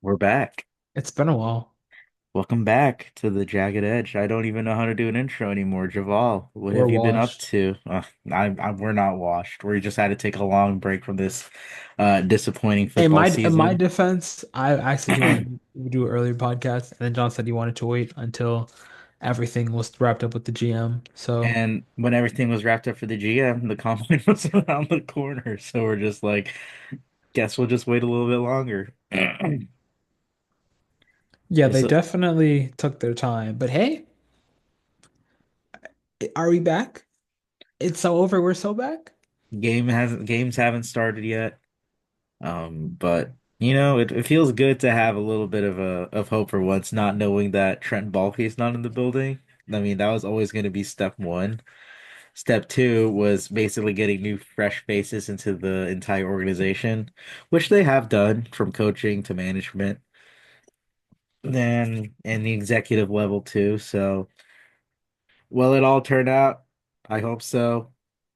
We're back. It's been a while. Welcome back to the Jagged Edge. I don't even know how to do an intro anymore. Javal, what We're have you been up washed. to? We're not washed. We just had to take a long break from this disappointing In football my season. defense, I said he wanted to do an earlier podcast, and then John said he wanted to wait until everything was wrapped up with the GM. So And when everything was wrapped up for the GM, the combine was around the corner. So we're just like, guess we'll just wait a little bit longer. yeah, they So definitely took their time. But hey, are we back? It's so over. We're so back. games haven't started yet. But it feels good to have a little bit of hope for once, not knowing that Trent Baalke's not in the building. I mean, that was always going to be step one. Step two was basically getting new, fresh faces into the entire organization, which they have done from coaching to management, then and the executive level too. So, will it all turn out? I hope so.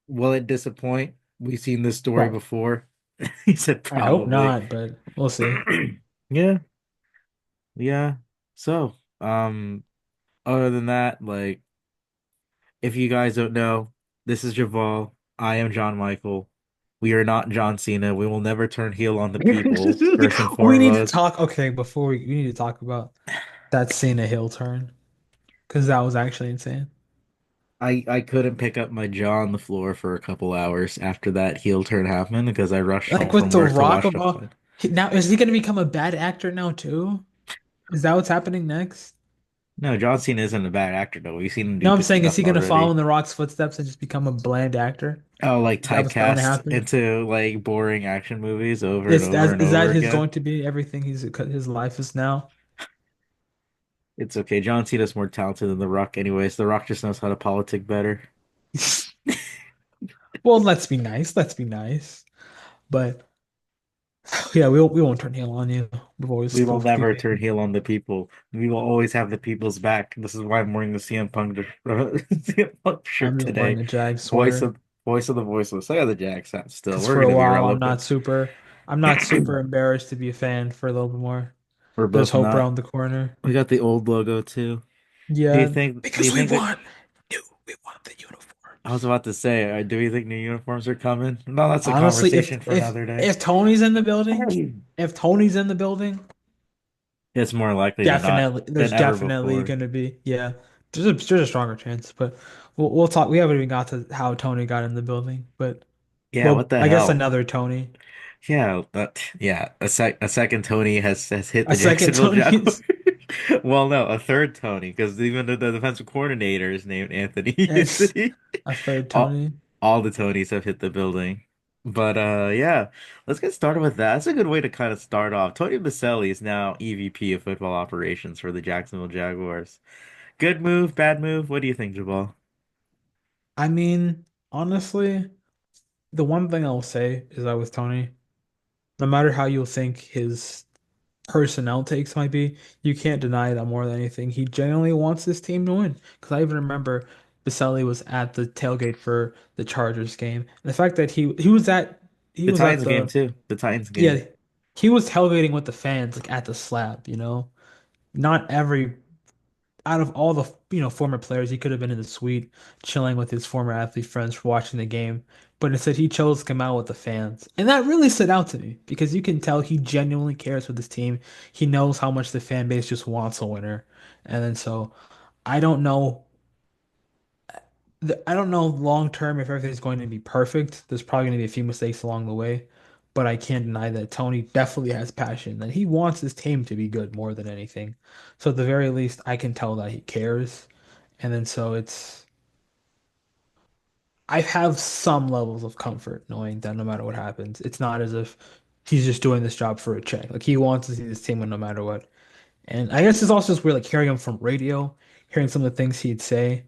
Will it disappoint? We've seen this story Well, before. He said I hope probably. not, but we'll see. Yeah. Yeah. So, other than that, like, if you guys don't know, this is Javal. I am John Michael. We are not John Cena. We will never turn heel on the people, first and We need to foremost. talk. Okay, before we need to talk about that Cena Hill turn because that was actually insane. I couldn't pick up my jaw on the floor for a couple hours after that heel turn happened because I rushed home Like with from The work to Rock watch of the all, fight. now is he going to become a bad actor now too? Is that what's happening next? No, John Cena isn't a bad actor though. We've seen him do No, I'm good saying is stuff he going to follow already. in The Rock's footsteps and just become a bland actor? Oh, like Is that what's going to typecast happen? into like boring action movies over and over and Is over that his again. going to be everything his life is now? It's okay. John Cena's more talented than The Rock, anyways. The Rock just knows how to politic better. Well, let's be nice. Let's be nice. But yeah, we won't turn heel on you. We will We'll keep never turn being. heel on the people. We will always have the people's back. This is why I'm wearing the CM Punk, CM Punk shirt I'm just wearing today. a Jag Voice sweater of voice of the voiceless. I got the Jags hat still. because We're for a gonna be while relevant. I'm not super embarrassed to be a fan for a little bit more. We're There's both hope not. around the corner. We got the old logo too. Do you Yeah, think? Do because you think that? we want the I was uniforms. about to say, do we think new uniforms are coming? No, that's a Honestly, conversation for another day. if Tony's in the building, if Tony's in the building, It's more likely than not definitely than there's ever definitely before. gonna be yeah. There's a stronger chance, but we'll talk. We haven't even got to how Tony got in the building, but Yeah, what well, the I guess hell? another Tony, Yeah, a second Tony has hit a the second Jacksonville Tony Jaguars. is Well, no, a third Tony, because even the defensive coordinator is named Anthony. You and see? a third All, Tony. all the Tonys have hit the building. But yeah, let's get started with that. That's a good way to kind of start off. Tony Baselli is now EVP of football operations for the Jacksonville Jaguars. Good move, bad move? What do you think, Jabal? I mean, honestly, the one thing I'll say is that with Tony, no matter how you'll think his personnel takes might be, you can't deny that more than anything. He genuinely wants this team to win. Because I even remember Baselli was at the tailgate for the Chargers game. And the fact that he The was at Titans game the too. The Titans game. yeah, he was tailgating with the fans like at the slab, you know? Not every out of all the former players, he could have been in the suite chilling with his former athlete friends watching the game, but instead he chose to come out with the fans, and that really stood out to me because you can tell he genuinely cares for this team. He knows how much the fan base just wants a winner, and then so I don't know. I don't know long term if everything's going to be perfect. There's probably going to be a few mistakes along the way, but I can't deny that Tony definitely has passion, that he wants his team to be good more than anything. So at the very least, I can tell that he cares. And then so I have some levels of comfort knowing that no matter what happens, it's not as if he's just doing this job for a check. Like he wants to see this team win no matter what. And I guess it's also just weird, like hearing him from radio, hearing some of the things he'd say,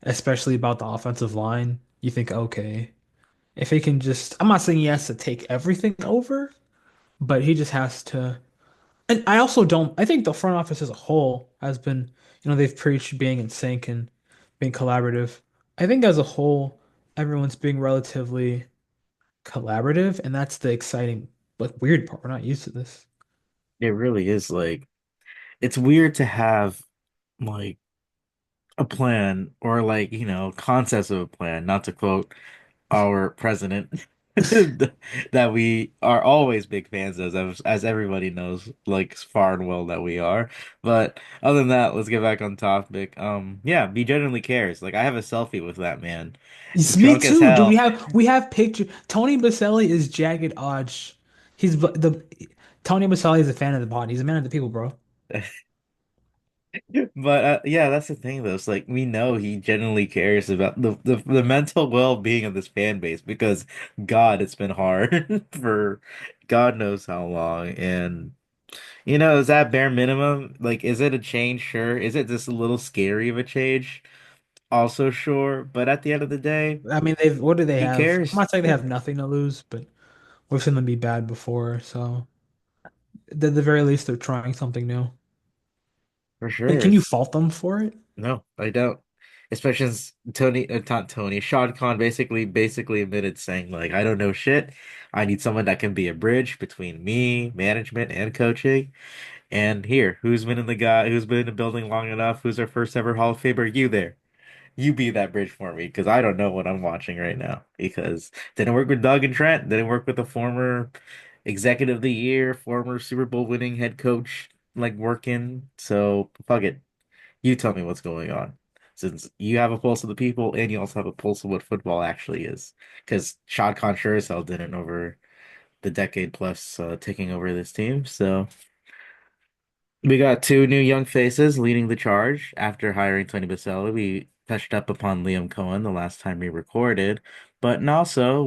especially about the offensive line. You think, okay, if he can just, I'm not saying he has to take everything over, but he just has to. And I also don't, I think the front office as a whole has been, they've preached being in sync and being collaborative. I think as a whole, everyone's being relatively collaborative, and that's the exciting but weird part. We're not used to this. It really is like it's weird to have like a plan or like, concepts of a plan, not to quote our president, that we are always big fans of, as everybody knows, like far and well that we are. But other than that, let's get back on topic. Yeah, he genuinely cares. Like I have a selfie with that man, It's me drunk as too. Do hell. we have picture? Tony Baselli is Jagged Edge. The Tony Baselli is a fan of the pod. He's a man of the people, bro. But yeah, that's the thing though. It's like we know he genuinely cares about the mental well-being of this fan base because God, it's been hard for God knows how long. And is that bare minimum? Like, is it a change? Sure. Is it just a little scary of a change? Also, sure. But at the end of the day, I mean, they've what do they he have? I'm cares. not saying they Yeah, have nothing to lose, but we've seen them be bad before. So at the very least, they're trying something new. for And sure. can you It's fault them for it? No, I don't. Especially since not Tony, Shad Khan basically admitted saying like, I don't know shit. I need someone that can be a bridge between me, management, and coaching. And here, who's been in the building long enough? Who's our first ever Hall of Famer? You there. You be that bridge for me because I don't know what I'm watching right now. Because didn't work with Doug and Trent, didn't work with the former executive of the year, former Super Bowl winning head coach, like working. So fuck it. You tell me what's going on. Since you have a pulse of the people and you also have a pulse of what football actually is. Because Shad Khan sure as hell didn't over the decade plus taking over this team. So we got two new young faces leading the charge after hiring Tony Baselli. We touched up upon Liam Cohen the last time we recorded, but and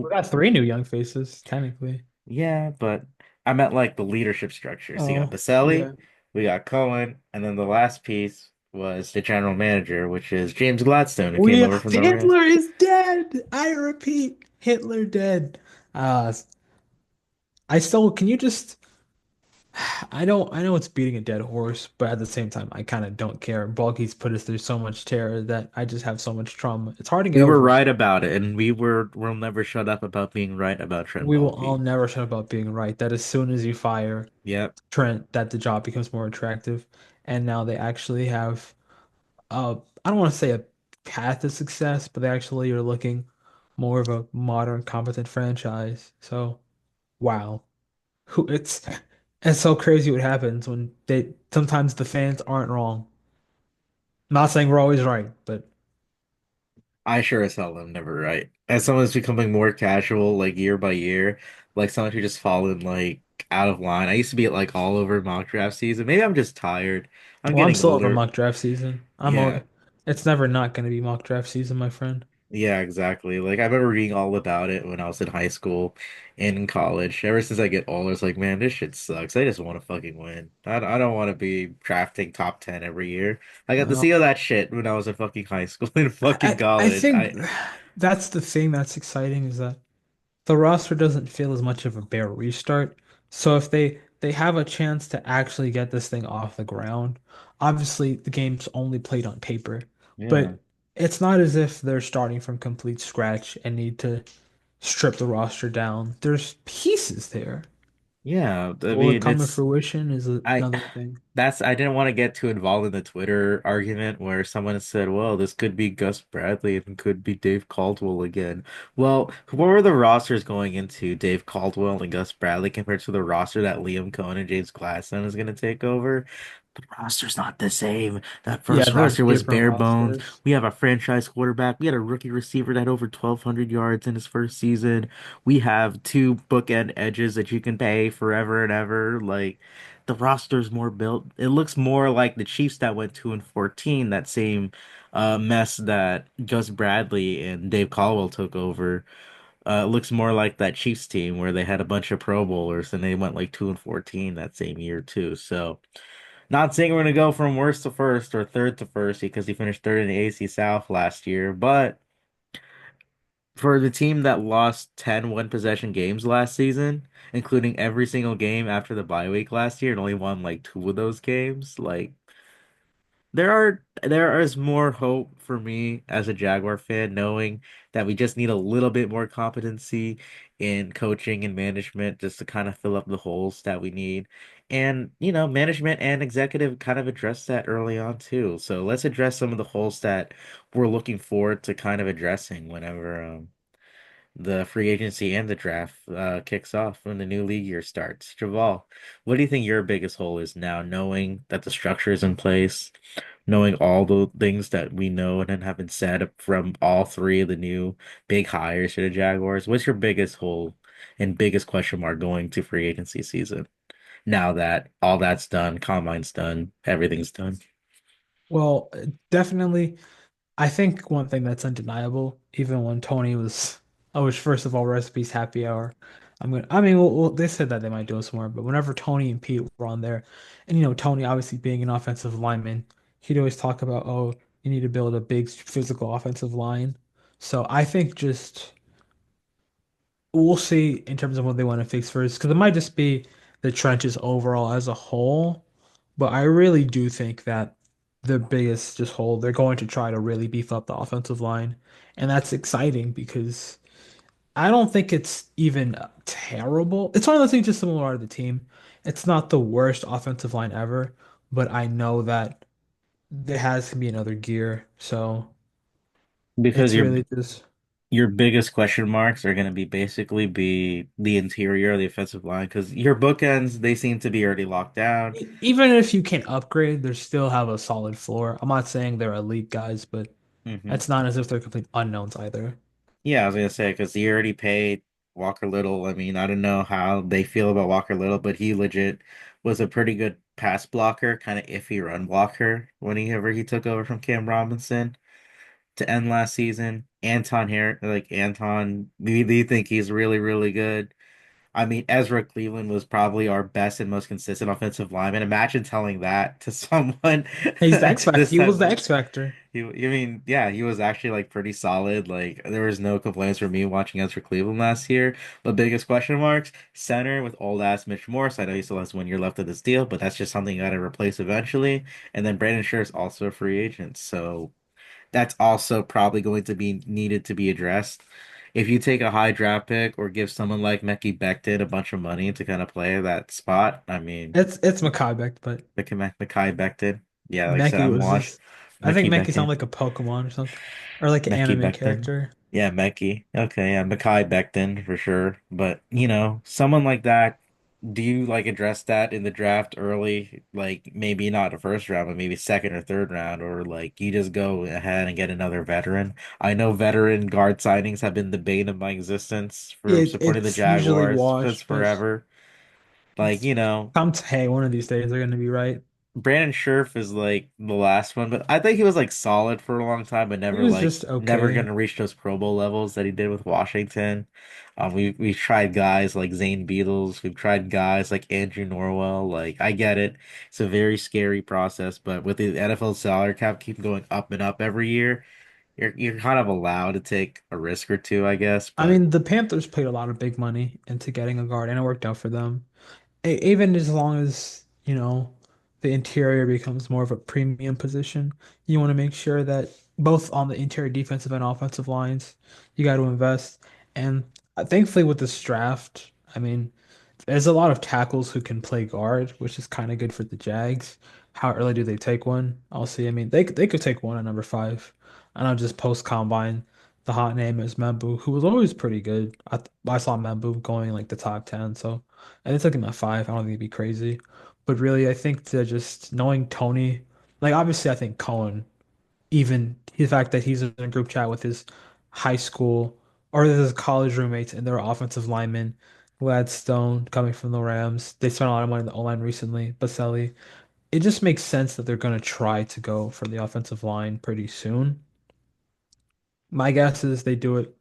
We also, got three new young faces, technically. yeah, but I meant like the leadership structure. So you got Oh, Baselli, yeah. we got Cohen, and then the last piece was the general manager, which is James Gladstone, who came We over from the Rams. Hitler is dead. I repeat, Hitler dead. Uh, I still, can you just I know it's beating a dead horse, but at the same time, I kind of don't care. Balky's put us through so much terror that I just have so much trauma. It's hard to get We were over. right about it, and we'll never shut up about being right about Trent We will all Baalke. never shut up about being right. That as soon as you fire Yep. Trent, that the job becomes more attractive. And now they actually have I don't want to say a path to success, but they actually are looking more of a modern, competent franchise. So wow. Who it's so crazy what happens when they sometimes the fans aren't wrong. Not saying we're always right, but I sure as hell am never right. As someone that's becoming more casual, like year by year, like someone who just fallen like out of line. I used to be like all over mock draft season. Maybe I'm just tired. I'm well, I'm getting still over older. mock draft season. Yeah. It's never not going to be mock draft season, my friend. Yeah, exactly. Like I remember reading all about it when I was in high school and in college. Ever since I get older, it's like, man, this shit sucks. I just want to fucking win. I don't want to be drafting top 10 every year. I got to see all that shit when I was in fucking high school and fucking I college. think that's the thing that's exciting is that the roster doesn't feel as much of a bare restart. So if they have a chance to actually get this thing off the ground, obviously the game's only played on paper, Yeah. but it's not as if they're starting from complete scratch and need to strip the roster down. There's pieces there. Yeah, I Will it mean come to it's fruition is I another thing. I didn't want to get too involved in the Twitter argument where someone said, well, this could be Gus Bradley and could be Dave Caldwell again. Well, what were the rosters going into Dave Caldwell and Gus Bradley compared to the roster that Liam Cohen and James Gladstone is going to take over? The roster's not the same. That Yeah, first they're roster was different bare bones. rosters. We have a franchise quarterback. We had a rookie receiver that had over 1,200 yards in his first season. We have two bookend edges that you can pay forever and ever. Like, the roster's more built. It looks more like the Chiefs that went 2-14, that same mess that Gus Bradley and Dave Caldwell took over. It looks more like that Chiefs team where they had a bunch of Pro Bowlers and they went like 2-14 that same year too. So, not saying we're gonna go from worst to first or third to first because he finished third in the AC South last year, but for the team that lost 10 one-possession games last season, including every single game after the bye week last year, and only won like two of those games, like there is more hope for me as a Jaguar fan, knowing that we just need a little bit more competency in coaching and management just to kind of fill up the holes that we need. And, you know, management and executive kind of addressed that early on too. So let's address some of the holes that we're looking forward to kind of addressing whenever the free agency and the draft kicks off when the new league year starts. Javal, what do you think your biggest hole is now, knowing that the structure is in place, knowing all the things that we know and have been said from all three of the new big hires to the Jaguars? What's your biggest hole and biggest question mark going to free agency season? Now that all that's done, combine's done, everything's done. Well, definitely. I think one thing that's undeniable, even when Tony was, oh, which first of all, recipes happy hour. I mean, they said that they might do us more, but whenever Tony and Pete were on there, and Tony obviously being an offensive lineman, he'd always talk about, oh, you need to build a big physical offensive line. So I think just we'll see in terms of what they want to fix first, because it might just be the trenches overall as a whole. But I really do think that the biggest just hole, they're going to try to really beef up the offensive line. And that's exciting because I don't think it's even terrible. It's one of those things just similar to the team. It's not the worst offensive line ever, but I know that there has to be another gear. So Because it's really just your biggest question marks are going to be basically be the interior of the offensive line because your bookends, they seem to be already locked down. even if you can upgrade, they still have a solid floor. I'm not saying they're elite guys, but Hmm. it's not as if they're complete unknowns either. Yeah, I was gonna say because he already paid Walker Little. I mean, I don't know how they feel about Walker Little, but he legit was a pretty good pass blocker, kind of iffy run blocker whenever he took over from Cam Robinson to end last season. Anton, do you think he's really, really good? I mean, Ezra Cleveland was probably our best and most consistent offensive lineman. Imagine telling that to someone He's the X Factor. this He was the time. X Factor. You mean, yeah, he was actually like pretty solid. Like there was no complaints from me watching Ezra Cleveland last year. But biggest question marks, center with old ass Mitch Morse. I know he still has 1 year left of this deal, but that's just something you got to replace eventually. And then Brandon Scherf's also a free agent, so that's also probably going to be needed to be addressed. If you take a high draft pick or give someone like Mekhi Becton a bunch of money to kind of play that spot, I mean, It's Makai, but Mekhi Becton, yeah, like I said, Meki I'm was washed. just. I think Mekhi Meki sounds Becton. like a Pokemon or something, or like an Mekhi anime Becton. character. Yeah, Mekhi. Okay, yeah, Mekhi Becton for sure. But, someone like that, do you like address that in the draft early? Like maybe not the first round, but maybe second or third round, or like you just go ahead and get another veteran. I know veteran guard signings have been the bane of my existence for supporting the It's usually Jaguars since washed, but forever. Like, it's hey, one of these days they're gonna be right. Brandon Scherf is like the last one, but I think he was like solid for a long time, but He never was like just never okay. gonna reach those Pro Bowl levels that he did with Washington. We tried guys like Zane Beadles, we've tried guys like Andrew Norwell. Like I get it, it's a very scary process, but with the NFL salary cap keep going up and up every year, you're kind of allowed to take a risk or two, I guess. I But mean, the Panthers paid a lot of big money into getting a guard, and it worked out for them. Even as long as, the interior becomes more of a premium position, you want to make sure that both on the interior defensive and offensive lines, you got to invest. And thankfully, with this draft, I mean, there's a lot of tackles who can play guard, which is kind of good for the Jags. How early do they take one? I'll see. I mean, they could take one at number five. I know just post combine, the hot name is Membu, who was always pretty good. I saw Membu going like the top 10, so and they took him at five. I don't think it'd be crazy, but really, I think to just knowing Tony, like obviously, I think Cohen, even the fact that he's in a group chat with his high school or his college roommates and their offensive linemen, Gladstone coming from the Rams. They spent a lot of money on the O-line recently, Baselli. It just makes sense that they're going to try to go for the offensive line pretty soon. My guess is they do it.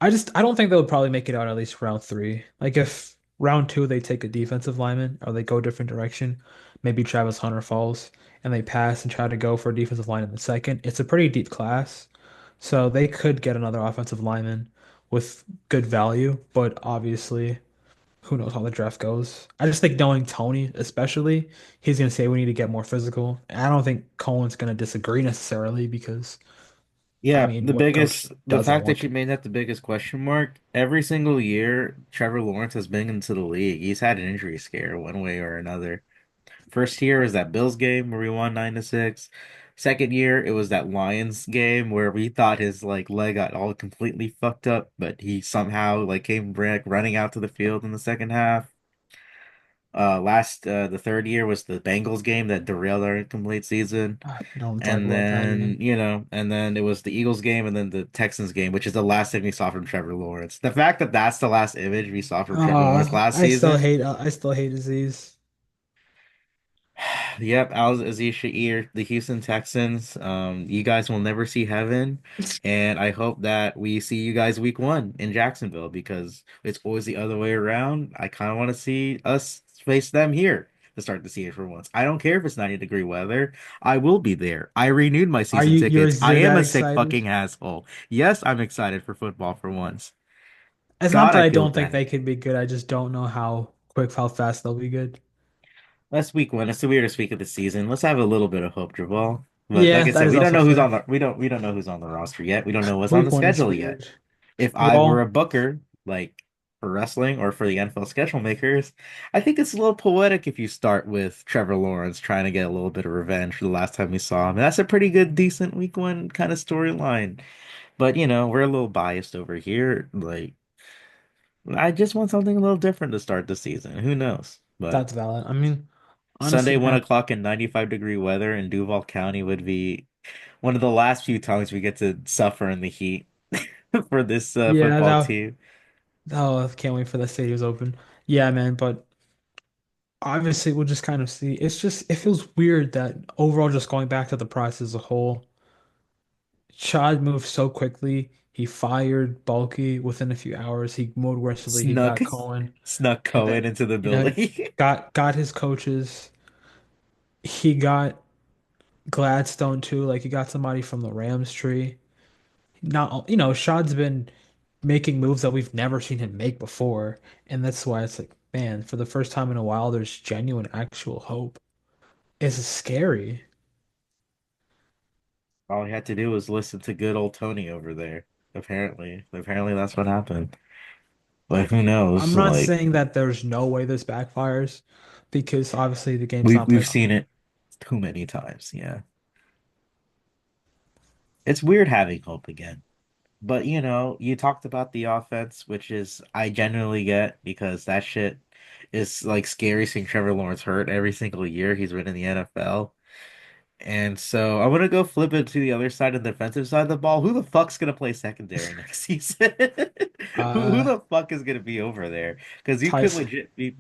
I don't think they'll probably make it out at least round three. Like if round two they take a defensive lineman or they go a different direction, maybe Travis Hunter falls and they pass and try to go for a defensive line in the second. It's a pretty deep class, so they could get another offensive lineman with good value, but obviously who knows how the draft goes. I just think knowing Tony, especially, he's gonna say we need to get more physical. And I don't think Cohen's gonna disagree necessarily because I Yeah, mean, what coach the doesn't fact want that you to? made that the biggest question mark, every single year Trevor Lawrence has been into the league, he's had an injury scare one way or another. First year was that Bills game where we won 9-6. Second year, it was that Lions game where we thought his like leg got all completely fucked up, but he somehow like came back running out to the field in the second half. The third year was the Bengals game that derailed our incomplete season. Don't talk And about that then, even. and then it was the Eagles game and then the Texans game, which is the last thing we saw from Trevor Lawrence. The fact that that's the last image we saw from Trevor Lawrence last season. I still hate Aziz. Yep, Al Aziz Sha'ir, the Houston Texans. You guys will never see heaven, and I hope that we see you guys week one in Jacksonville because it's always the other way around. I kind of want to see us face them here to start the season for once. I don't care if it's 90-degree weather. I will be there. I renewed my Are season tickets. I you're am that a sick excited? fucking asshole. Yes, I'm excited for football for once. It's not God, that I I feel don't think bad. they could be good. I just don't know how fast they'll be good. That's week one. It's the weirdest week of the season. Let's have a little bit of hope, Jabal. But like Yeah, I that said, is we don't also know who's fair. on the we don't know who's on the roster yet. We don't know what's on Week the one is schedule yet. weird. If I were a Well, booker, like for wrestling or for the NFL schedule makers, I think it's a little poetic if you start with Trevor Lawrence trying to get a little bit of revenge for the last time we saw him. And that's a pretty good, decent week one kind of storyline. But we're a little biased over here. Like I just want something a little different to start the season. Who knows? But that's valid. I mean, Sunday, honestly, one man. o'clock in 95-degree weather in Duval County would be one of the last few times we get to suffer in the heat for this Yeah, football team. oh, I can't wait for the stadium's open. Yeah, man, but obviously we'll just kind of see. It feels weird that overall just going back to the process as a whole, Chad moved so quickly. He fired Bulky within a few hours. He more aggressively he Snuck got Cohen snuck and then Cohen into the building. got his coaches. He got Gladstone too. Like he got somebody from the Rams tree. Not, Shad's been making moves that we've never seen him make before. And that's why it's like, man, for the first time in a while, there's genuine actual hope. It's scary. All he had to do was listen to good old Tony over there. Apparently that's what happened. Like who knows? I'm not Like saying that there's no way this backfires because obviously the game's we've not played we've on. seen it too many times. Yeah, it's weird having hope again. But you talked about the offense, which is I genuinely get because that shit is like scary seeing Trevor Lawrence hurt every single year he's been in the NFL. And so I'm gonna go flip it to the other side of the defensive side of the ball. Who the fuck's gonna play secondary next season? Who Uh, the fuck is gonna be over there? Because you could Tyson. legit be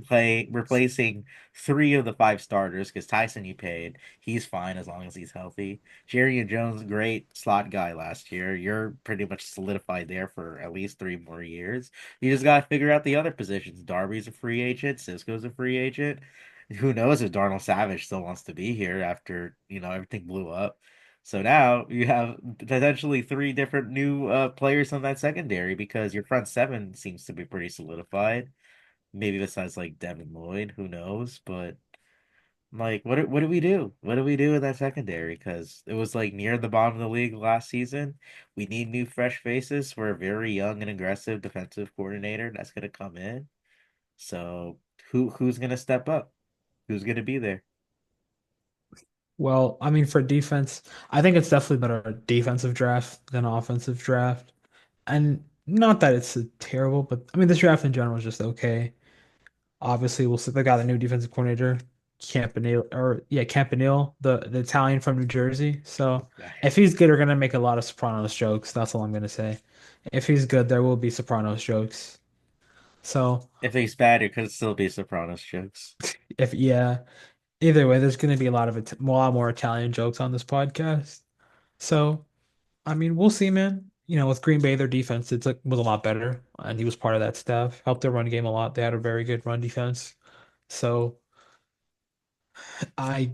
replacing three of the five starters. Because Tyson you paid, he's fine as long as he's healthy. Jerry and Jones, great slot guy last year. You're pretty much solidified there for at least 3 more years. You just gotta figure out the other positions. Darby's a free agent. Cisco's a free agent. Who knows if Darnell Savage still wants to be here after, everything blew up. So now you have potentially three different new players on that secondary because your front seven seems to be pretty solidified. Maybe besides like Devin Lloyd, who knows? But like, what do we do? What do we do in that secondary? Because it was like near the bottom of the league last season. We need new, fresh faces for a very young and aggressive defensive coordinator that's going to come in. So who's going to step up? Who's going to be there? Well, I mean, for defense, I think it's definitely better a defensive draft than offensive draft. And not that it's a terrible, but I mean, this draft in general is just okay. Obviously, we'll see. They got a new defensive coordinator, Campanile, the Italian from New Jersey. So if he's good, we're gonna make a lot of Sopranos jokes. That's all I'm gonna say. If he's good, there will be Sopranos jokes. So If he's bad, it could still be Sopranos jokes. if yeah, either way, there's gonna be a lot more Italian jokes on this podcast. So I mean, we'll see, man. With Green Bay, their defense was a lot better, and he was part of that staff. Helped their run game a lot. They had a very good run defense. So I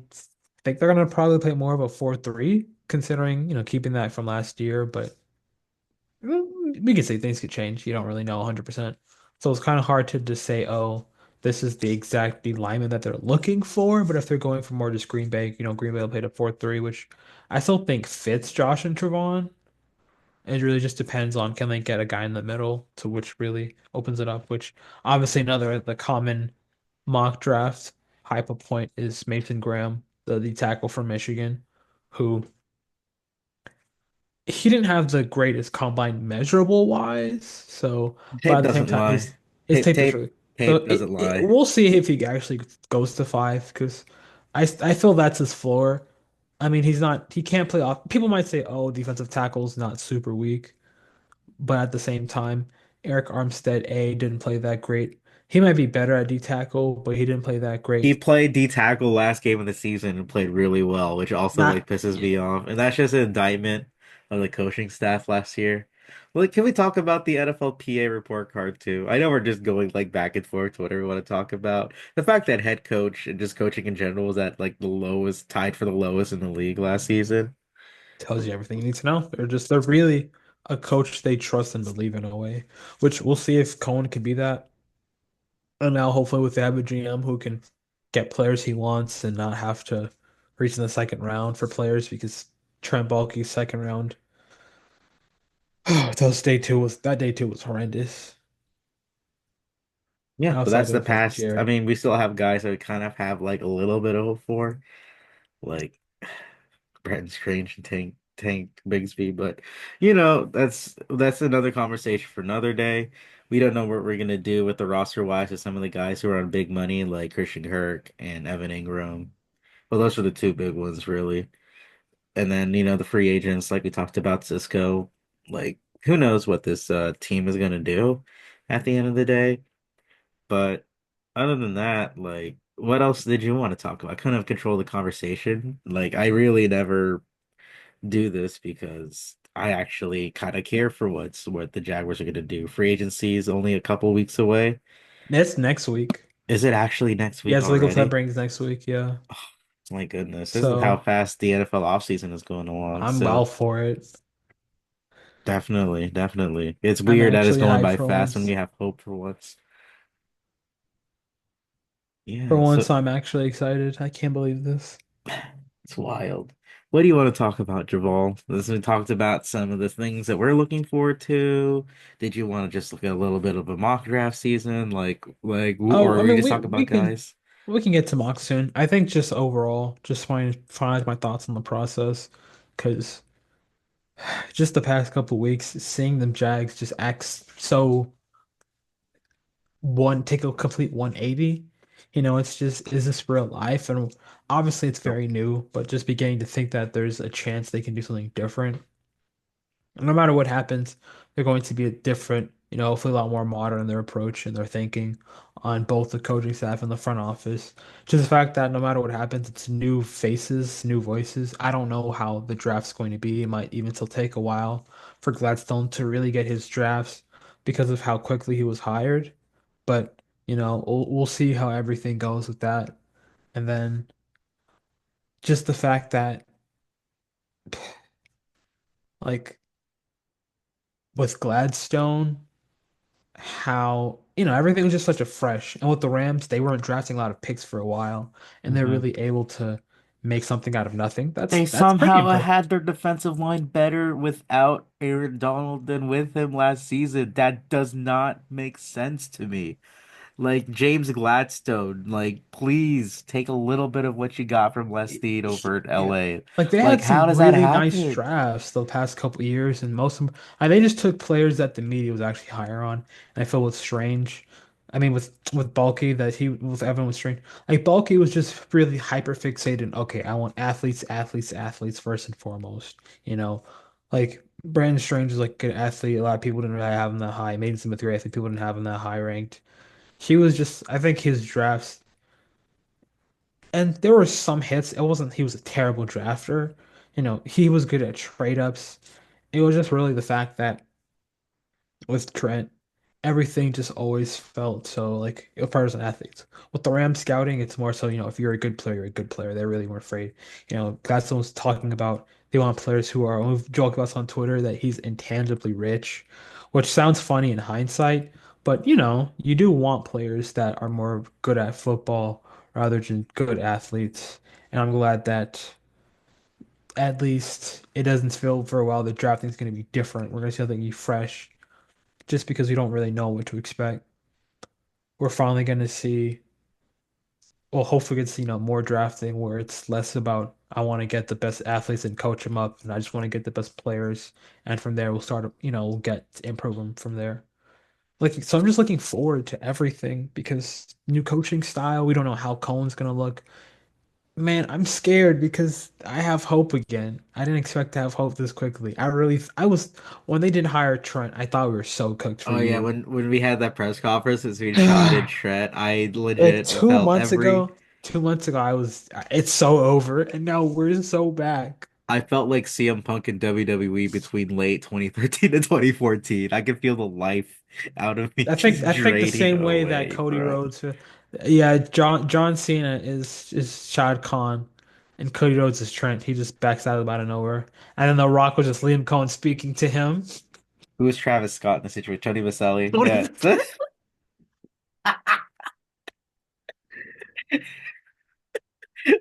think they're gonna probably play more of a 4-3, considering, keeping that from last year, but we can say things could change. You don't really know 100%. So it's kind of hard to just say, oh, this is the exact alignment that they're looking for. But if they're going for more just Green Bay, Green Bay will play a 4-3, which I still think fits Josh and Trevon. It really just depends on can they get a guy in the middle to which really opens it up, which obviously another the common mock draft hype up point is Mason Graham, the tackle from Michigan, who he didn't have the greatest combine measurable wise, so but Tape at the same doesn't time lie. his Tape tape is tape really so tape doesn't lie. we'll see if he actually goes to five because I feel that's his floor. I mean he can't play off. People might say, oh, defensive tackle's not super weak. But at the same time, Eric Armstead A didn't play that great. He might be better at D tackle, but he didn't play that He great. played D tackle last game of the season and played really well, which also like Not pisses yeah, me off. And that's just an indictment of the coaching staff last year. Like, can we talk about the NFLPA report card too? I know we're just going like back and forth to whatever we want to talk about. The fact that head coach and just coaching in general was at like the lowest, tied for the lowest in the league last season. tells you everything you need to know. They're really a coach they trust and believe in a way, which we'll see if Cohen can be that. And now hopefully with the Abbott GM who can get players he wants and not have to reach in the second round for players because Trent Baalke's second round. That day two was horrendous. Yeah, but Outside that's the of past. I Jared. mean, we still have guys that we kind of have like a little bit of hope for, like Brandon Strange and Tank Bigsby, but that's another conversation for another day. We don't know what we're gonna do with the roster wise with some of the guys who are on big money, like Christian Kirk and Evan Ingram. Well, those are the two big ones, really. And then, the free agents, like we talked about Cisco, like who knows what this team is gonna do at the end of the day. But other than that, like what else did you want to talk about? Kind of control the conversation. Like I really never do this because I actually kind of care for what the Jaguars are going to do. Free agency is only a couple weeks away. That's next week. Is it actually next week Yes, legal already? temperings next week. Yeah. My goodness, this is how So fast the NFL offseason is going along. I'm well So for it. definitely, definitely. It's I'm weird that it's actually going hyped by for fast when once. you have hope for once. For Yeah, once, so I'm actually excited. I can't believe this. it's wild. What do you want to talk about, Javal? This we talked about some of the things that we're looking forward to. Did you want to just look at a little bit of a mock draft season, Oh, or I we mean, just talk about guys? we can get to mock soon. I think just overall, just find my thoughts on the process, because just the past couple weeks, seeing them Jags just act so take a complete 180. It's just, is this real life? And obviously, it's very new, but just beginning to think that there's a chance they can do something different. No matter what happens, they're going to be a different, hopefully a lot more modern in their approach and their thinking on both the coaching staff and the front office. Just the fact that no matter what happens, it's new faces, new voices. I don't know how the draft's going to be. It might even still take a while for Gladstone to really get his drafts because of how quickly he was hired. But, we'll see how everything goes with that. And then just the fact that, like, with Gladstone, how everything was just such a fresh, and with the Rams they weren't drafting a lot of picks for a while and they're Mhm. really able to make something out of nothing. That's They that's pretty somehow impressive. had their defensive line better without Aaron Donald than with him last season. That does not make sense to me. Like James Gladstone, like please take a little bit of what you got from Les Snead over in Yeah, LA. like they Like, had how some does that really nice happen? drafts the past couple years, and most of them, they just took players that the media was actually higher on. And I feel with Strange, I mean with Bulky, that he with Evan was Strange. Like Bulky was just really hyper fixated. Okay, I want athletes, athletes, athletes first and foremost. You know, like Brandon Strange is like a good athlete. A lot of people didn't really have him that high. Mason Smith, I think people didn't have him that high ranked. He was just, I think his drafts. And there were some hits. It wasn't he was a terrible drafter. He was good at trade ups. It was just really the fact that with Trent, everything just always felt so like as far as an athlete. With the Rams scouting, it's more so, if you're a good player, you're a good player. They really weren't afraid. Gladstone was talking about they want players who are we joke about this on Twitter that he's intangibly rich, which sounds funny in hindsight, but you do want players that are more good at football rather than good athletes. And I'm glad that at least it doesn't feel for a while the drafting is going to be different. We're going to see something be fresh just because we don't really know what to expect. We're finally going to see, well, hopefully it's, more drafting where it's less about I want to get the best athletes and coach them up, and I just want to get the best players, and from there we'll start, we'll get improve them from there. Like, so I'm just looking forward to everything because new coaching style, we don't know how Cohen's gonna look. Man, I'm scared because I have hope again. I didn't expect to have hope this quickly. I was, when they did hire Trent, I thought we were so cooked for Oh the yeah, year. when we had that press conference between Sean and Trent, I Like legit two felt months every ago, 2 months ago, it's so over, and now we're so back. I felt like CM Punk in WWE between late 2013 and 2014. I could feel the life out of me just I think the draining same way that away, Cody bro. Rhodes, yeah, John Cena is Shad Khan, and Cody Rhodes is Trent. He just backs out of nowhere, and then The Rock was just Liam Cohen speaking to him. Who was Travis Scott in the situation? Tony Vaselli. Don't Yeah. even.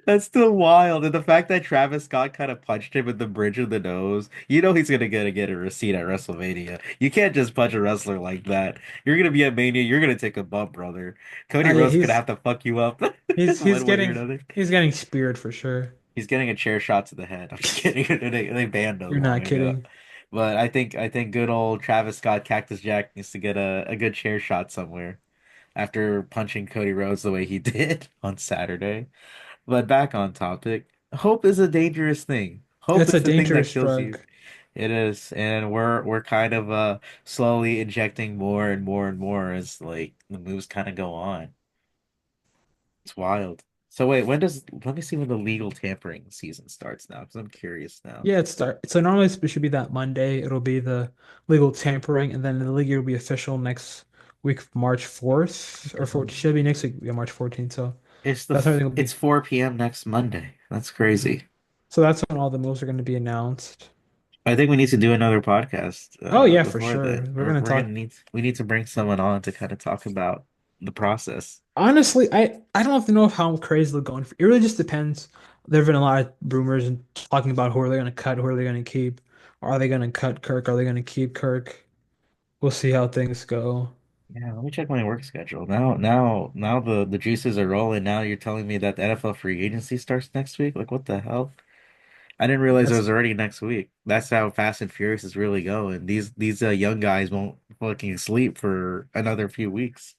That's still wild. And the fact that Travis Scott kind of punched him in the bridge of the nose, you know he's gonna get a receipt at WrestleMania. You can't just punch a wrestler like that. You're gonna be at Mania, you're gonna take a bump, brother. Cody Yeah, Rhodes is gonna have to fuck you up he's one way or getting another. he's getting speared for sure. He's getting a chair shot to the head. I'm just kidding. They banned him You're long not ago. kidding. But I think good old Travis Scott Cactus Jack needs to get a good chair shot somewhere after punching Cody Rhodes the way he did on Saturday. But back on topic, hope is a dangerous thing. Hope It's a is the thing that dangerous kills you. drug. It is, and we're kind of slowly injecting more and more and more as like the moves kind of go on. It's wild. So wait, let me see when the legal tampering season starts now, because I'm curious now. Yeah, so normally it should be that Monday. It'll be the legal tampering, and then the league year will be official next week, March 4th, or for should be next week, yeah, March 14th. So that's when everything will It's be. 4 p.m. next Monday. That's crazy. So that's when all the moves are going to be announced. I think we need to do another podcast Oh yeah, for before sure. then. We're gonna We're gonna talk. we need to bring someone on to kind of talk about the process. Honestly, I don't know how crazy they're going for. It really just depends. There have been a lot of rumors and talking about who are they going to cut, who are they going to keep. Are they going to cut Kirk? Are they going to keep Kirk? We'll see how things go. Yeah, let me check my work schedule. Now the juices are rolling. Now you're telling me that the NFL free agency starts next week? Like what the hell? I didn't realize it That's was already next week. That's how Fast and Furious is really going. These young guys won't fucking sleep for another few weeks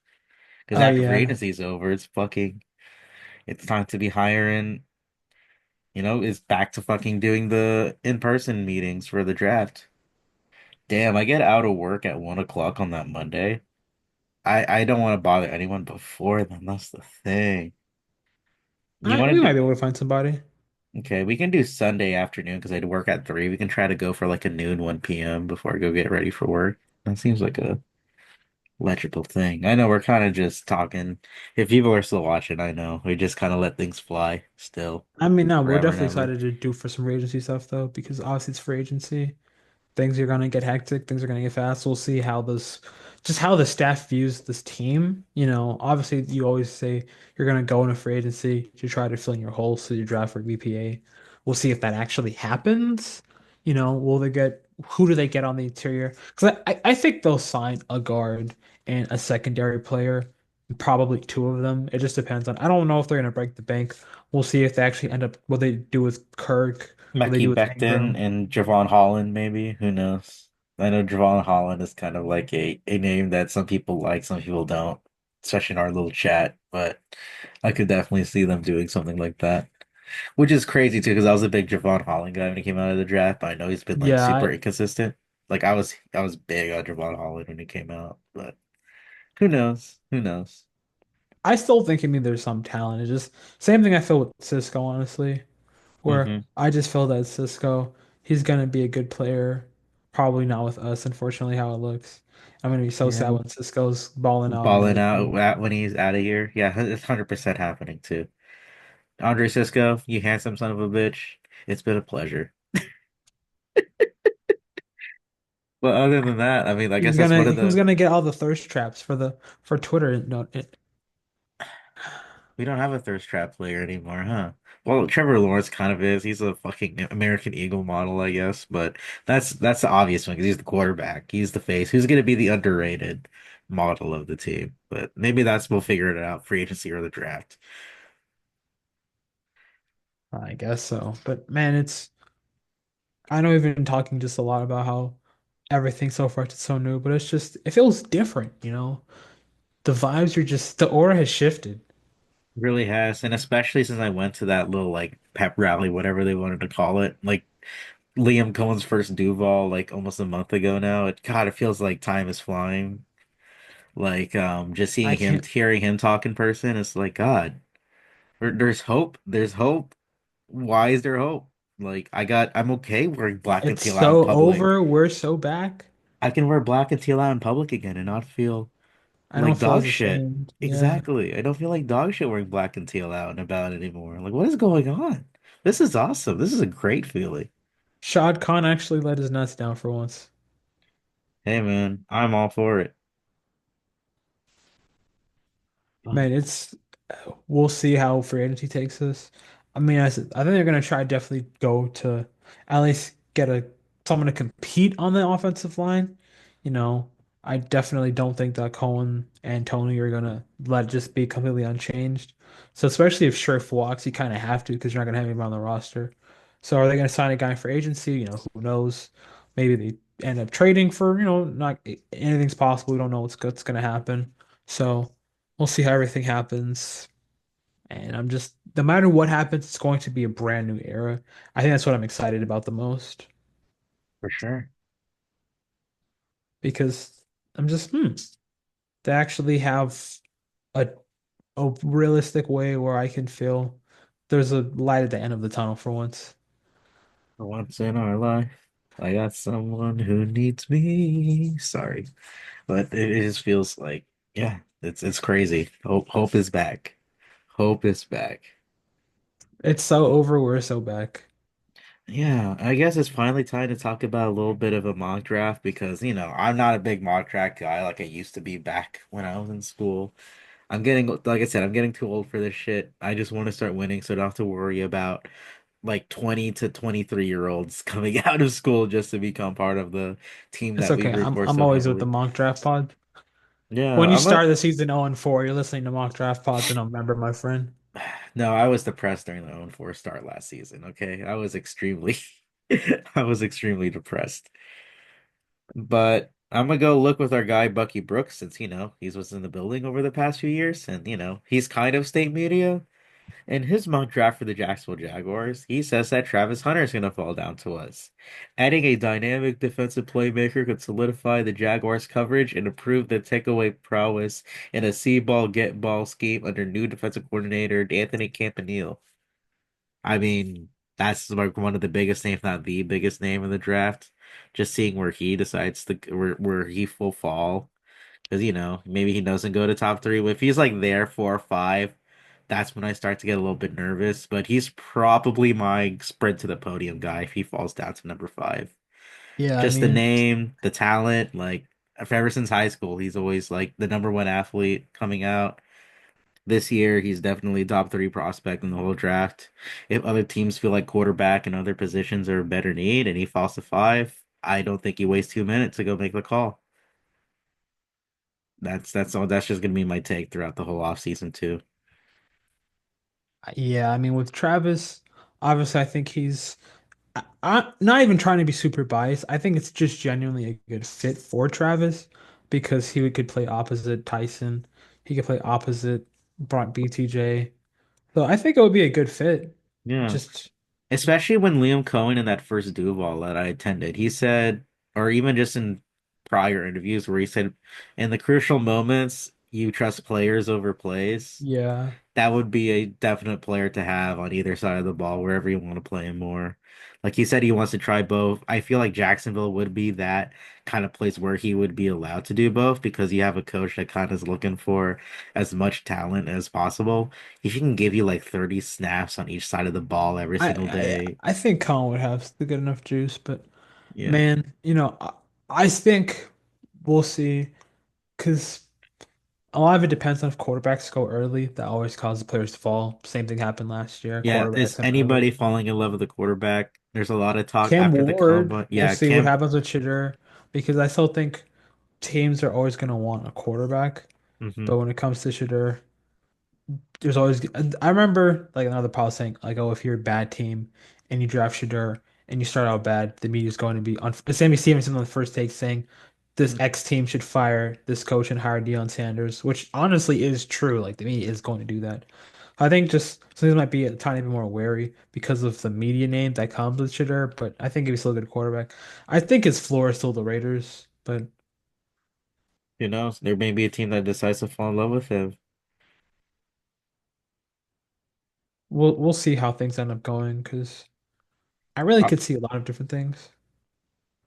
because oh after free yeah. agency is over, it's time to be hiring. Is back to fucking doing the in-person meetings for the draft. Damn, I get out of work at 1 o'clock on that Monday. I don't want to bother anyone before then. That's the thing. You want We to might do? be able to find somebody. Okay, we can do Sunday afternoon because I'd work at 3. We can try to go for like a noon, 1 p.m. before I go get ready for work. That seems like a legible thing. I know we're kind of just talking. If people are still watching, I know. We just kind of let things fly still I mean, no, we're forever and definitely ever. excited to do for some free agency stuff though, because obviously it's free agency. Things are gonna get hectic, things are gonna get fast. We'll see just how the staff views this team. Obviously you always say you're gonna go in a free agency to try to fill in your holes so you draft for BPA. We'll see if that actually happens. Will they get who do they get on the interior? Because I think they'll sign a guard and a secondary player, probably two of them. It just depends on. I don't know if they're gonna break the bank. We'll see if they actually end up what they do with Kirk, what they do Mekhi with Becton Ingram. and Javon Holland, maybe. Who knows? I know Javon Holland is kind of like a name that some people like, some people don't, especially in our little chat. But I could definitely see them doing something like that. Which is crazy too, because I was a big Javon Holland guy when he came out of the draft, but I know he's been like Yeah, super inconsistent. Like I was big on Javon Holland when he came out, but who knows? Who knows? I still think, I mean, there's some talent. It's just same thing I feel with Cisco, honestly, where Hmm. I just feel that Cisco, he's gonna be a good player. Probably not with us, unfortunately, how it looks. I'm gonna be so sad Yeah, when Cisco's balling out on balling another out team. when he's out of here. Yeah, it's 100% happening too. Andre Cisco, you handsome son of a bitch. It's been a pleasure. But other than that, I mean, I guess Who's gonna get all the thirst traps for Twitter? No, We don't have a thirst trap player anymore, huh? Well, Trevor Lawrence kind of is. He's a fucking American Eagle model, I guess. But that's the obvious one because he's the quarterback. He's the face. Who's going to be the underrated model of the team? But maybe that's we'll figure it out free agency or the draft. I guess so. But man, it's I know we've been talking just a lot about how everything so far is so new, but it's just it feels different, you know? The vibes are just the aura has shifted. Really has, and especially since I went to that little like pep rally, whatever they wanted to call it, like Liam Cohen's first Duval, like almost a month ago now. It feels like time is flying. Like just I seeing him, can't hearing him talk in person, it's like God, there's hope. There's hope. Why is there hope? I'm okay wearing black and it's teal out in so public. over, we're so back. I can wear black and teal out in public again and not feel I don't like feel dog as shit. ashamed. Yeah. Exactly. I don't feel like dog shit wearing black and teal out and about anymore. Like, what is going on? This is awesome. This is a great feeling. Shad Khan actually let his nuts down for once. Hey, man, I'm all for it. Man, it's we'll see how free agency takes us. I mean, I think they're gonna try definitely go to at least get a someone to compete on the offensive line. You know, I definitely don't think that Cohen and Tony are gonna let it just be completely unchanged. So especially if Scherf walks, you kind of have to because you're not gonna have him on the roster. So are they gonna sign a guy for agency? You know, who knows? Maybe they end up trading for, not anything's possible. We don't know what's gonna happen. So we'll see how everything happens. And I'm just, no matter what happens, it's going to be a brand new era. I think that's what I'm excited about the most For sure. because I'm just, they actually have a, a realistic way where I can feel there's a light at the end of the tunnel for once. For once in our life, I got someone who needs me. Sorry, but it just feels like, yeah, it's crazy. Hope is back. Hope is back. It's so over, we're so back. Yeah, I guess it's finally time to talk about a little bit of a mock draft because, I'm not a big mock draft guy like I used to be back when I was in school. Like I said, I'm getting too old for this shit. I just want to start winning so I don't have to worry about like 20 to 23-year-olds coming out of school just to become part of the team It's that we okay. root I'm for I'm so always with the heavily. mock draft pod. Yeah, When you I'm a start the season 0-4, you're listening to mock draft pods, and I'm a member, my friend. no, I was depressed during the 0-4 start last season, okay? I was extremely I was extremely depressed. But I'm gonna go look with our guy Bucky Brooks since he's was in the building over the past few years and he's kind of state media. In his mock draft for the Jacksonville Jaguars, he says that Travis Hunter is gonna fall down to us. Adding a dynamic defensive playmaker could solidify the Jaguars' coverage and improve the takeaway prowess in a see ball get ball scheme under new defensive coordinator Anthony Campanile. I mean, that's like one of the biggest names, if not the biggest name in the draft. Just seeing where he decides to where he will fall, because maybe he doesn't go to top three. If he's like there 4 or 5, that's when I start to get a little bit nervous. But he's probably my sprint to the podium guy if he falls down to number 5. Yeah, I Just the mean, name, the talent, like ever since high school, he's always like the number one athlete coming out. This year, he's definitely top 3 prospect in the whole draft. If other teams feel like quarterback and other positions are a better need and he falls to 5, I don't think he wastes 2 minutes to go make the call. That's all. That's just gonna be my take throughout the whole offseason too. yeah, I mean, with Travis, obviously, I think I'm not even trying to be super biased. I think it's just genuinely a good fit for Travis because could play opposite Tyson. He could play opposite Brock BTJ. So I think it would be a good fit. Yeah, Just, especially when Liam Cohen in that first Duval that I attended, he said, or even just in prior interviews where he said, in the crucial moments, you trust players over plays. yeah. That would be a definite player to have on either side of the ball, wherever you want to play him more. Like he said, he wants to try both. I feel like Jacksonville would be that kind of place where he would be allowed to do both because you have a coach that kind of is looking for as much talent as possible. If he can give you like 30 snaps on each side of the ball every single day, I think Colin would have the good enough juice, but yeah. man, I think we'll see because A lot of it depends on if quarterbacks go early. That always causes players to fall. Same thing happened last year. Yeah, Quarterbacks is went early. anybody falling in love with the quarterback? There's a lot of talk Cam after the Ward, combine. we'll Yeah, see what Cam. happens with Chitter because I still think teams are always going to want a quarterback. Hmm. But when it comes to Chitter, there's always I remember like another pal saying like, oh, if you're a bad team and you draft Shador and you start out bad, the media's going to be on Sammy Stevenson on the first take saying this X team should fire this coach and hire Deion Sanders, which honestly is true. Like the media is going to do that. I think just some might be a tiny bit more wary because of the media name that comes with Shador, but I think he's still a good quarterback. I think his floor is still the Raiders, but Who knows? There may be a team that decides to fall in love with him. we'll see how things end up going because I really I, could see a lot of different things.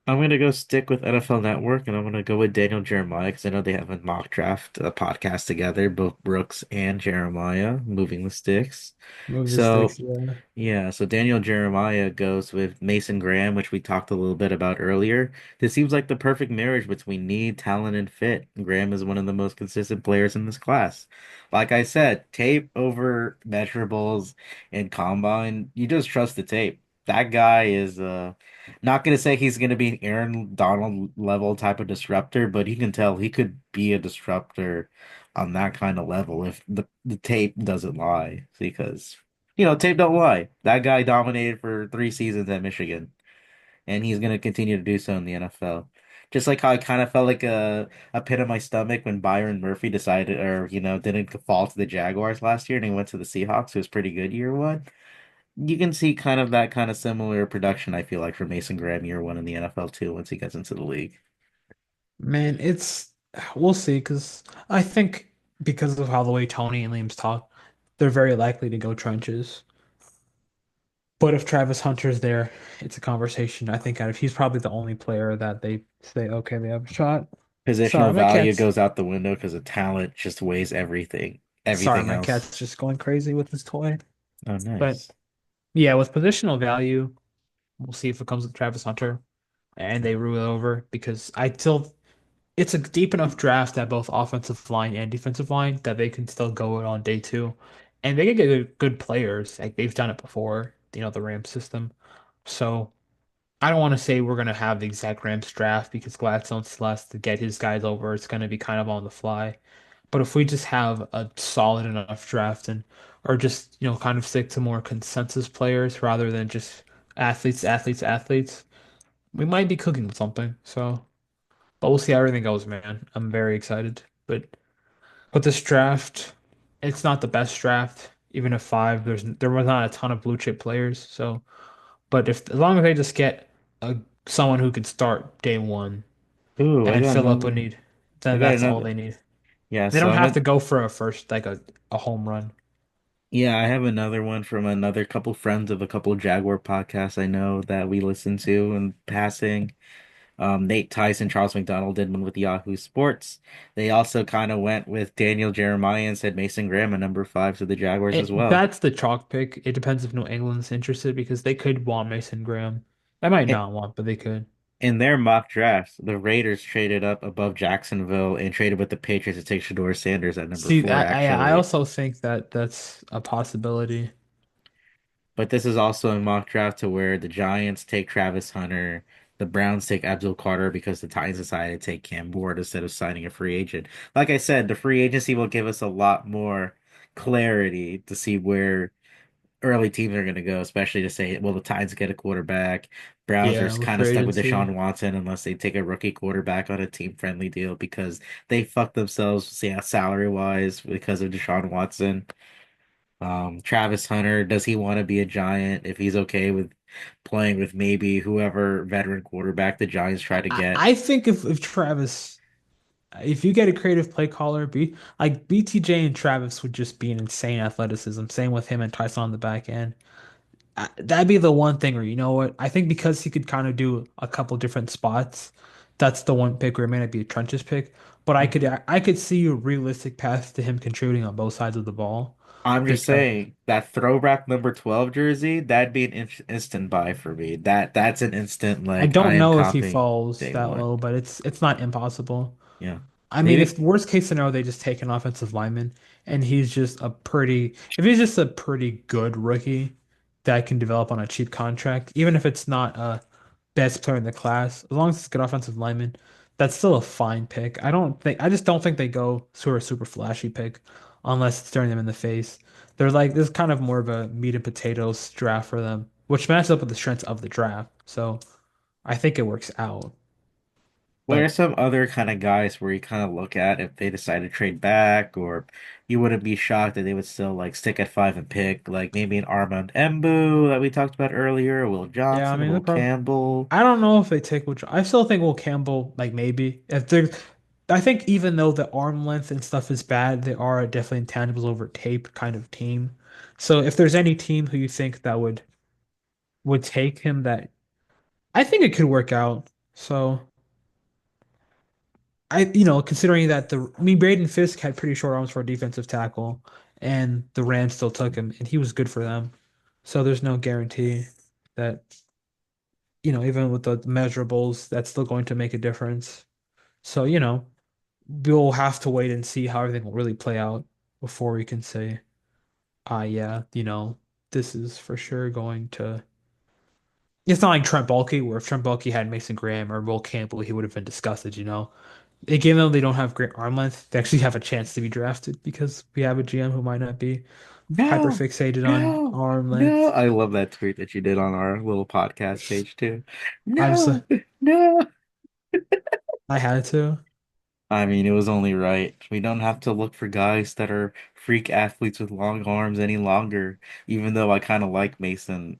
I'm gonna go stick with NFL Network, and I'm gonna go with Daniel Jeremiah because I know they have a mock draft podcast together, both Brooks and Jeremiah, moving the sticks. Move the So sticks, yeah. yeah, so Daniel Jeremiah goes with Mason Graham, which we talked a little bit about earlier. This seems like the perfect marriage between need, talent, and fit. Graham is one of the most consistent players in this class. Like I said, tape over measurables and combine, you just trust the tape. That guy is not gonna say he's gonna be an Aaron Donald level type of disruptor, but you can tell he could be a disruptor on that kind of level if the tape doesn't lie. Because tape don't lie. That guy dominated for 3 seasons at Michigan, and he's gonna continue to do so in the NFL. Just like how I kind of felt like a pit in my stomach when Byron Murphy decided, or didn't fall to the Jaguars last year, and he went to the Seahawks, who was pretty good year one. You can see kind of that kind of similar production, I feel like, for Mason Graham year one in the NFL too, once he gets into the league. Man, it's we'll see because I think because of how the way Tony and Liam's talk, they're very likely to go trenches. But if Travis Hunter's there, it's a conversation. I think he's probably the only player that they say, okay, they have a shot. Sorry, Positional my value cat's goes out the window because the talent just weighs everything. sorry, Everything my else. cat's just going crazy with his toy. Oh, But nice. yeah, with positional value, we'll see if it comes with Travis Hunter and they rule it over because I still it's a deep enough draft at both offensive line and defensive line that they can still go it on day two. And they can get good players. Like they've done it before, the Rams system. So I don't want to say we're gonna have the exact Rams draft because Gladstone still has to get his guys over. It's gonna be kind of on the fly. But if we just have a solid enough draft and or just, kind of stick to more consensus players rather than just athletes, athletes, athletes, we might be cooking with something. So but we'll see how everything goes, man. I'm very excited. But this draft, it's not the best draft. Even at five, there was not a ton of blue chip players. So, but if as long as they just get a someone who can start day one Ooh, I and got fill up a another. need, I then got that's all another. they need. Yeah, They so don't I'm have a to go for a first like a home run. yeah, I have another one from another couple friends of a couple Jaguar podcasts I know that we listen to in passing. Nate Tyson, Charles McDonald did one with Yahoo Sports. They also kind of went with Daniel Jeremiah and said Mason Graham at number five to the Jaguars as well. That's the chalk pick. It depends if New England's interested because they could want Mason Graham. They might In, not want, but they could. in their mock drafts, the Raiders traded up above Jacksonville and traded with the Patriots to take Shador Sanders at number See, four, I actually. also think that that's a possibility. But this is also a mock draft to where the Giants take Travis Hunter, the Browns take Abdul Carter because the Titans decided to take Cam Ward instead of signing a free agent. Like I said, the free agency will give us a lot more clarity to see where early teams are going to go, especially to say, well, the Titans get a quarterback. Browns are Yeah, with kind of free stuck with agency. Deshaun Watson unless they take a rookie quarterback on a team-friendly deal because they fucked themselves, yeah, salary-wise because of Deshaun Watson. Travis Hunter, does he want to be a Giant if he's okay with playing with maybe whoever veteran quarterback the Giants try to get? I think if Travis, if you get a creative play caller, BTJ and Travis would just be an insane athleticism. Same with him and Tyson on the back end. That'd be the one thing where you know what? I think because he could kind of do a couple different spots, that's the one pick where it may not be a trenches pick. But I could see a realistic path to him contributing on both sides of the ball I'm just because saying that throwback number 12 jersey, that'd be an instant buy for me. That's an instant I like I don't am know if he copying falls day that one. low, but it's not impossible. Yeah. I mean, Maybe if worst case scenario, they just take an offensive lineman and if he's just a pretty good rookie that can develop on a cheap contract, even if it's not a best player in the class, as long as it's a good offensive lineman, that's still a fine pick. I just don't think they go sort of super flashy pick unless it's staring them in the face. They're like, this is kind of more of a meat and potatoes draft for them, which matches up with the strengths of the draft. So I think it works out. what are But some other kind of guys where you kind of look at if they decide to trade back, or you wouldn't be shocked that they would still like stick at five and pick, like maybe an Armand Embu that we talked about earlier, Will yeah, I Johnson, mean, Will Campbell. I don't know if they take which. I still think Will Campbell, like maybe if they're. I think even though the arm length and stuff is bad, they are definitely intangibles over tape kind of team. So if there's any team who you think that would take him, that I think it could work out. So considering that I mean, Braden Fisk had pretty short arms for a defensive tackle, and the Rams still took him, and he was good for them. So there's no guarantee that, even with the measurables, that's still going to make a difference. So, we'll have to wait and see how everything will really play out before we can say, yeah, this is for sure going to. It's not like Trent Baalke, where if Trent Baalke had Mason Graham or Will Campbell, he would have been disgusted. Given though they don't have great arm length, they actually have a chance to be drafted because we have a GM who might not be hyper No, fixated on no, arm no. length. I love that tweet that you did on our little podcast page too. I just, No, no. I had to. I mean, it was only right. We don't have to look for guys that are freak athletes with long arms any longer, even though I kind of like Mason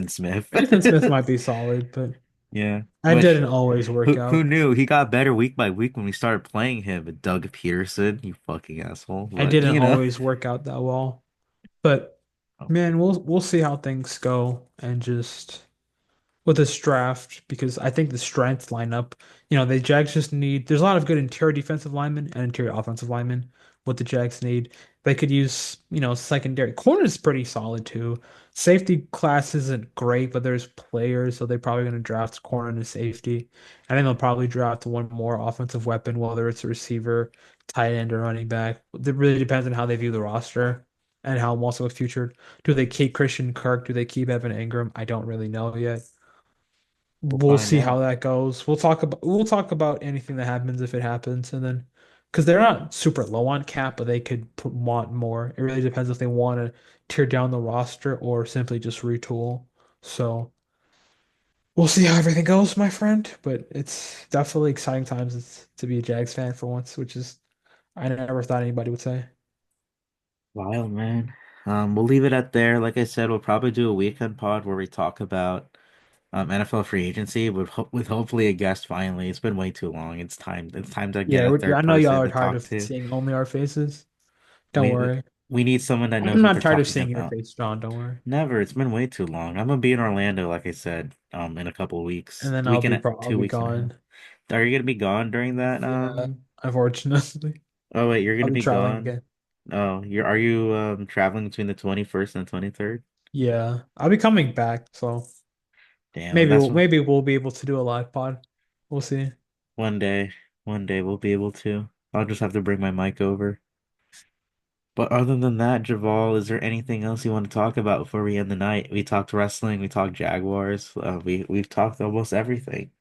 Smith. Mason Smith might be solid, but Yeah, that which didn't always work who out. knew? He got better week by week when we started playing him. But Doug Peterson, you fucking asshole. I But didn't always work out that well. But oh, man, we'll see how things go and just with this draft because I think the strength lineup, the Jags just need there's a lot of good interior defensive linemen and interior offensive linemen. What the Jags need. They could use, secondary. Corner is pretty solid too. Safety class isn't great, but there's players, so they're probably going to draft corner and a safety. I think they'll probably draft one more offensive weapon, whether it's a receiver, tight end, or running back. It really depends on how they view the roster and how also future. Do they keep Christian Kirk? Do they keep Evan Ingram? I don't really know yet. we'll We'll find see how out. that goes. We'll talk about anything that happens if it happens, and then because they're not super low on cap, but they could want more. It really depends if they want to tear down the roster or simply just retool. So we'll see how everything goes, my friend. But it's definitely exciting times to be a Jags fan for once, which is I never thought anybody would say. Wild man. We'll leave it at there. Like I said, we'll probably do a weekend pod where we talk about NFL free agency with hopefully a guest finally. It's been way too long. It's time. It's time to get Yeah, a I third know y'all person are to tired talk of to. seeing only our faces. Don't We we, worry. we need someone that I'm knows what not they're tired of talking seeing your about. face, John. Don't worry. Never. It's been way too long. I'm gonna be in Orlando, like I said, in a couple of And weeks. then I'll Two be weeks and a half. gone. Are you gonna be gone during that? Yeah, unfortunately. Oh wait, you're I'll gonna be be traveling gone. again. Oh, are you traveling between the 21st and the 23rd? Yeah, I'll be coming back, so Damn, and maybe that's we'll maybe we'll be able to do a live pod. We'll see. one day. One day we'll be able to. I'll just have to bring my mic over. But other than that, Javal, is there anything else you want to talk about before we end the night? We talked wrestling, we talked Jaguars, we've talked almost everything.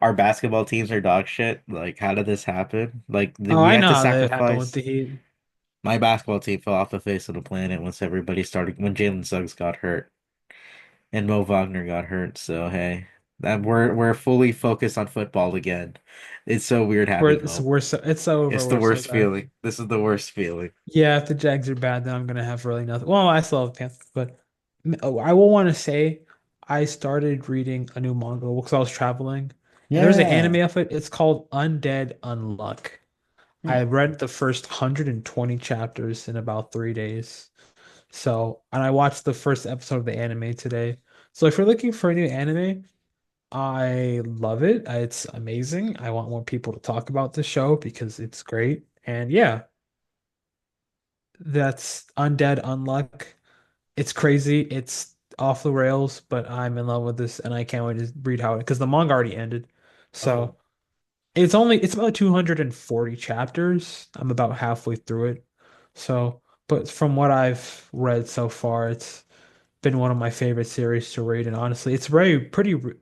Our basketball teams are dog shit. Like, how did this happen? Like, Oh, we I had know to how that happened with sacrifice. the Heat. My basketball team fell off the face of the planet when Jalen Suggs got hurt and Mo Wagner got hurt. So hey, that we're fully focused on football again. It's so weird having hope. It's over. It's the We're so worst bad. feeling. This is the worst feeling. Yeah, if the Jags are bad, then I'm gonna have really nothing. Well, I still have Panthers, but I will want to say I started reading a new manga because I was traveling, and there's an anime Yeah. of it. It's called Undead Unluck. Hmm. I read the first 120 chapters in about 3 days. So, and I watched the first episode of the anime today. So, if you're looking for a new anime, I love it. It's amazing. I want more people to talk about the show because it's great. And yeah, that's Undead Unluck. It's crazy. It's off the rails, but I'm in love with this and I can't wait to read how it because the manga already ended. Oh. So, it's about 240 chapters. I'm about halfway through it. So, but from what I've read so far, it's been one of my favorite series to read, and honestly, it's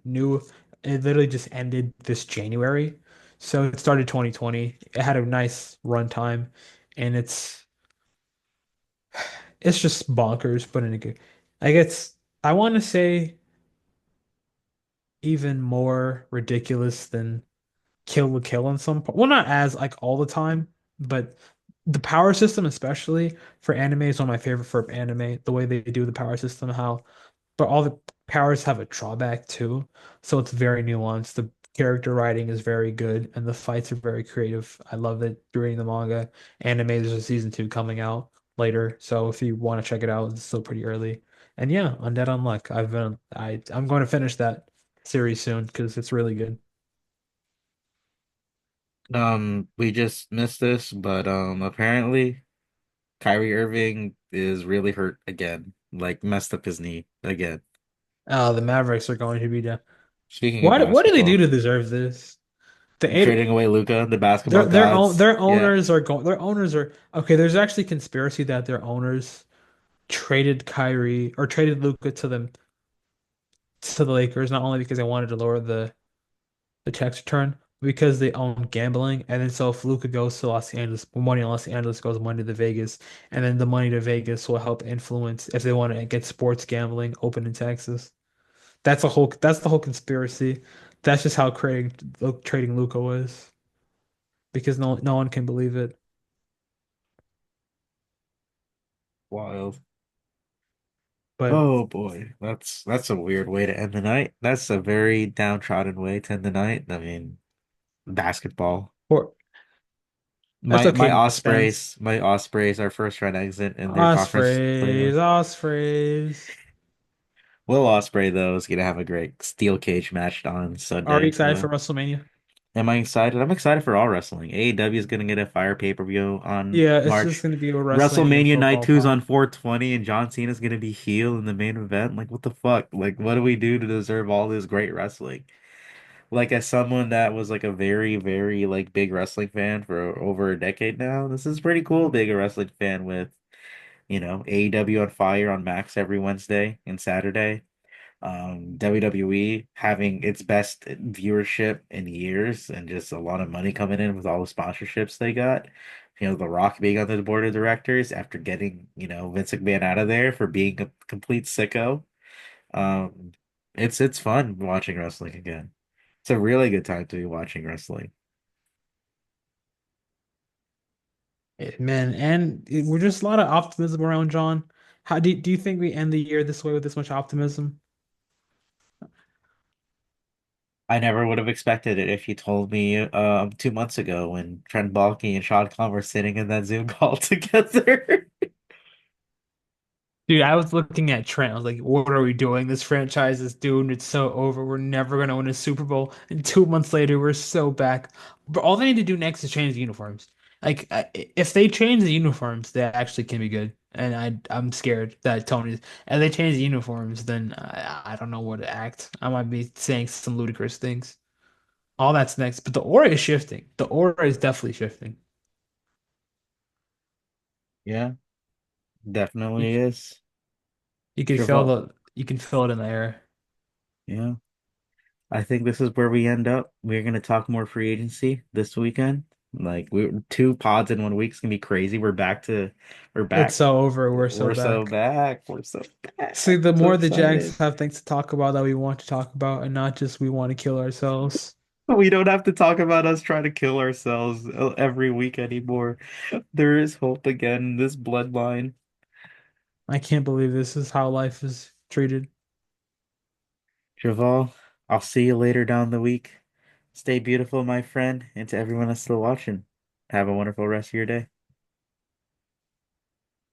new. It literally just ended this January. So it started 2020. It had a nice runtime, and it's just bonkers, but in a good. I guess I want to say even more ridiculous than Kill the Kill in some well, not as like all the time, but the power system, especially for anime, is one of my favorite for anime. The way they do the power system, how but all the powers have a drawback too, so it's very nuanced. The character writing is very good, and the fights are very creative. I love it reading the manga. Anime, there's a season two coming out later, so if you want to check it out, it's still pretty early. And yeah, Undead Unluck. I'm going to finish that series soon because it's really good. We just missed this, but apparently Kyrie Irving is really hurt again. Like messed up his knee again. The Mavericks are going to be down. Speaking of What do they do basketball, to deserve this? The eight trading away Luca, the basketball gods. their Yeah. owners are going their owners are okay. There's actually conspiracy that their owners traded Kyrie or traded Luca to the Lakers not only because they wanted to lower the tax return, but because they own gambling. And then so if Luca goes to Los Angeles, money in Los Angeles goes money to Vegas, and then the money to Vegas will help influence if they want to get sports gambling open in Texas. That's the whole conspiracy. That's just how trading Luca was because no one can believe it. Wild. But Oh boy, that's a weird way to end the night. That's a very downtrodden way to end the night. I mean, basketball. or that's My okay, Knicks fans. Ospreys are first round exit in their conference Ospreys, playoff. Ospreys. Will Osprey though is gonna have a great steel cage match on Are you Sunday. excited for WrestleMania? Am I excited? I'm excited for all wrestling. AEW is gonna get a fire pay-per-view on Yeah, it's just March. gonna be a wrestling and WrestleMania Night football 2 is pod. on 420 and John Cena's gonna be heel in the main event. Like what the fuck? Like what do we do to deserve all this great wrestling? Like as someone that was like a very, very like big wrestling fan for over a decade now, this is pretty cool being a wrestling fan with, AEW on fire on Max every Wednesday and Saturday. WWE having its best viewership in years and just a lot of money coming in with all the sponsorships they got. The Rock being on the board of directors after getting, Vince McMahon out of there for being a complete sicko. Um, it's fun watching wrestling again. It's a really good time to be watching wrestling. Man, and we're just a lot of optimism around John. How do you think we end the year this way with this much optimism? I never would have expected it if you told me 2 months ago when Trent Baalke and Shad Khan were sitting in that Zoom call together. Dude, I was looking at Trent. I was like, what are we doing? This franchise is doomed. It's so over. We're never going to win a Super Bowl. And 2 months later, we're so back. But all they need to do next is change the uniforms. Like, if they change the uniforms, they actually can be good. And I'm scared that Tony's. And they change the uniforms, then I don't know what to act. I might be saying some ludicrous things. All that's next. But the aura is shifting. The aura is definitely shifting. Yeah, You, definitely is. Trevor, you can feel it in the air. yeah. I think this is where we end up. We're gonna talk more free agency this weekend. Like we two pods in 1 week is gonna be crazy. We're It's back. so over. We're so We're so back. back. We're so See, back. the So more the Jags excited. have things to talk about that we want to talk about, and not just we want to kill ourselves. We don't have to talk about us trying to kill ourselves every week anymore. There is hope again in this bloodline. I can't believe this is how life is treated. Javal, I'll see you later down the week. Stay beautiful, my friend, and to everyone that's still watching, have a wonderful rest of your day.